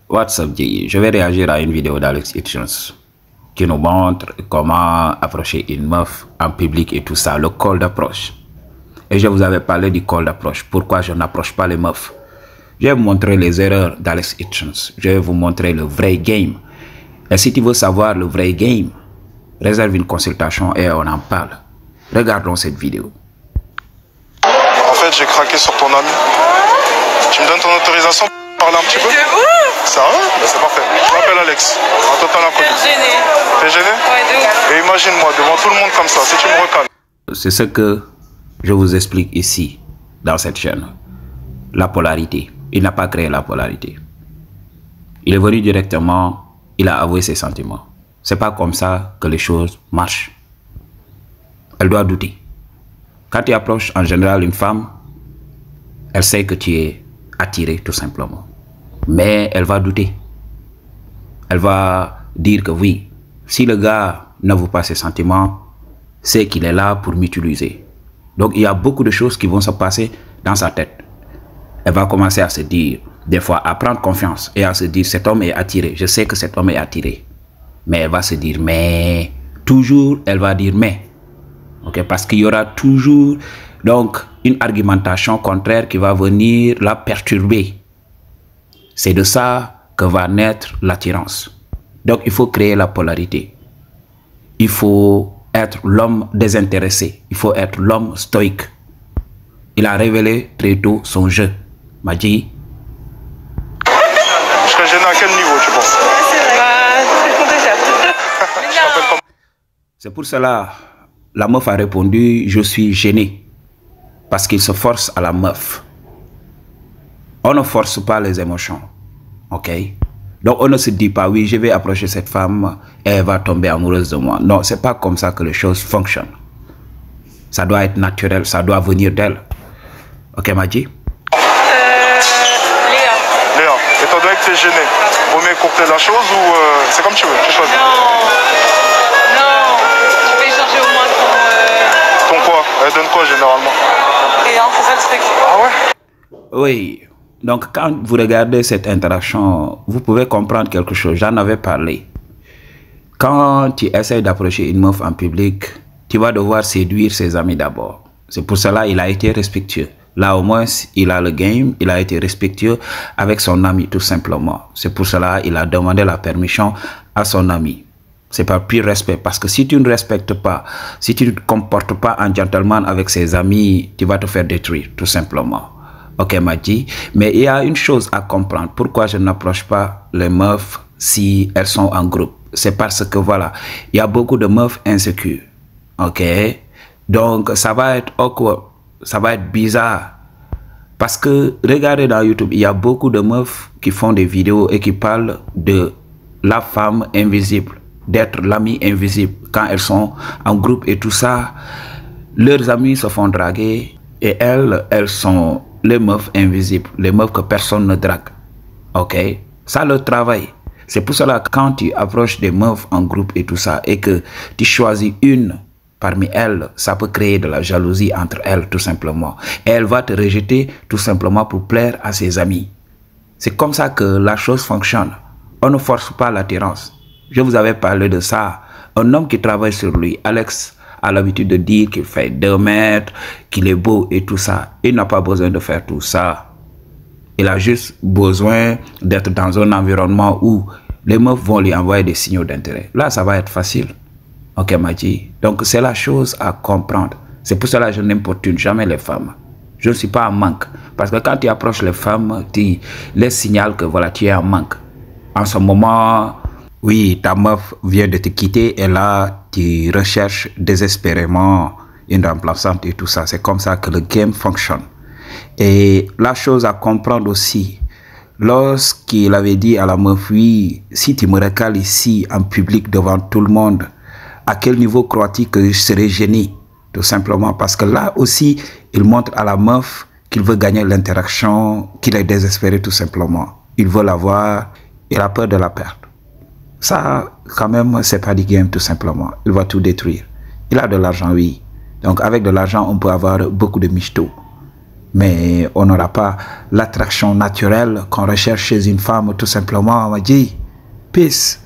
What's up, Jay? Je vais réagir à une vidéo d'Alex Hitchens qui nous montre comment approcher une meuf en public et tout ça, le call d'approche. Et je vous avais parlé du call d'approche, pourquoi je n'approche pas les meufs. Je vais vous montrer les erreurs d'Alex Hitchens, je vais vous montrer le vrai game. Et si tu veux savoir le vrai game, réserve une consultation et on en parle. Regardons cette vidéo. En fait, j'ai craqué sur ton ami. Tu me donnes ton autorisation pour parler un petit peu? Ça va? Ben, c'est parfait. Je m'appelle Alex, un total inconnu. T'es gêné. T'es gêné? Ouais, de ouf. Et imagine-moi, devant tout le monde comme ça, si tu me recales. C'est ce que je vous explique ici, dans cette chaîne. La polarité. Il n'a pas créé la polarité. Il est venu directement, il a avoué ses sentiments. C'est pas comme ça que les choses marchent. Elle doit douter. Quand tu approches en général une femme, elle sait que tu es attiré tout simplement. Mais elle va douter. Elle va dire que oui, si le gars n'avoue pas ses sentiments, c'est qu'il est là pour m'utiliser. Donc il y a beaucoup de choses qui vont se passer dans sa tête. Elle va commencer à se dire, des fois, à prendre confiance et à se dire, cet homme est attiré. Je sais que cet homme est attiré. Mais elle va se dire, mais, toujours, elle va dire, mais. Okay? Parce qu'il y aura toujours, donc, une argumentation contraire qui va venir la perturber. C'est de ça que va naître l'attirance. Donc, il faut créer la polarité. Il faut être l'homme désintéressé. Il faut être l'homme stoïque. Il a révélé très tôt son jeu. M'a dit. Je serais gêné à quel niveau, tu penses? C'est pour cela, la meuf a répondu, je suis gêné. Parce qu'il se force à la meuf. On ne force pas les émotions. Ok? Donc on ne se dit pas, oui, je vais approcher cette femme et elle va tomber amoureuse de moi. Non, c'est pas comme ça que les choses fonctionnent. Ça doit être naturel, ça doit venir d'elle. Ok, Madji? Léa. Étant donné que t'es gêné, vaut mieux écourter la chose ou c'est comme tu veux, tu choisis. Non, tu peux changer au moins Ton quoi? Elle donne quoi généralement? Rien, c'est ça le truc. Ah ouais? Oui. Donc quand vous regardez cette interaction, vous pouvez comprendre quelque chose. J'en avais parlé. Quand tu essaies d'approcher une meuf en public, tu vas devoir séduire ses amis d'abord. C'est pour cela qu'il a été respectueux. Là, au moins, il a le game, il a été respectueux avec son ami, tout simplement. C'est pour cela qu'il a demandé la permission à son ami. C'est par pur respect. Parce que si tu ne respectes pas, si tu ne te comportes pas en gentleman avec ses amis, tu vas te faire détruire, tout simplement. Ok, Madji. Mais il y a une chose à comprendre. Pourquoi je n'approche pas les meufs si elles sont en groupe? C'est parce que, voilà, il y a beaucoup de meufs insécures. Ok? Donc, ça va être awkward. Ça va être bizarre. Parce que, regardez dans YouTube, il y a beaucoup de meufs qui font des vidéos et qui parlent de la femme invisible, d'être l'ami invisible. Quand elles sont en groupe et tout ça, leurs amis se font draguer et elles sont les meufs invisibles, les meufs que personne ne drague. Ok? Ça, le travail. C'est pour cela que quand tu approches des meufs en groupe et tout ça et que tu choisis une parmi elles, ça peut créer de la jalousie entre elles, tout simplement. Et elle va te rejeter tout simplement pour plaire à ses amis. C'est comme ça que la chose fonctionne. On ne force pas l'attirance. Je vous avais parlé de ça. Un homme qui travaille sur lui, Alex, a l'habitude de dire qu'il fait 2 mètres, qu'il est beau et tout ça. Il n'a pas besoin de faire tout ça. Il a juste besoin d'être dans un environnement où les meufs vont lui envoyer des signaux d'intérêt. Là, ça va être facile. Ok, Madji. Donc, c'est la chose à comprendre. C'est pour cela que je n'importune jamais les femmes. Je ne suis pas en manque. Parce que quand tu approches les femmes, tu les signales que voilà, tu es en manque. En ce moment, oui, ta meuf vient de te quitter et là, tu recherches désespérément une remplaçante et tout ça. C'est comme ça que le game fonctionne. Et la chose à comprendre aussi, lorsqu'il avait dit à la meuf, oui, si tu me recales ici en public devant tout le monde, à quel niveau crois-tu que je serais gêné? Tout simplement parce que là aussi, il montre à la meuf qu'il veut gagner l'interaction, qu'il est désespéré tout simplement. Il veut l'avoir, il a peur de la perdre. Ça, quand même, c'est pas du game tout simplement. Il va tout détruire. Il a de l'argent, oui. Donc avec de l'argent, on peut avoir beaucoup de michto. mais on n'aura pas l'attraction naturelle qu'on recherche chez une femme, tout simplement. On m'a dit, peace.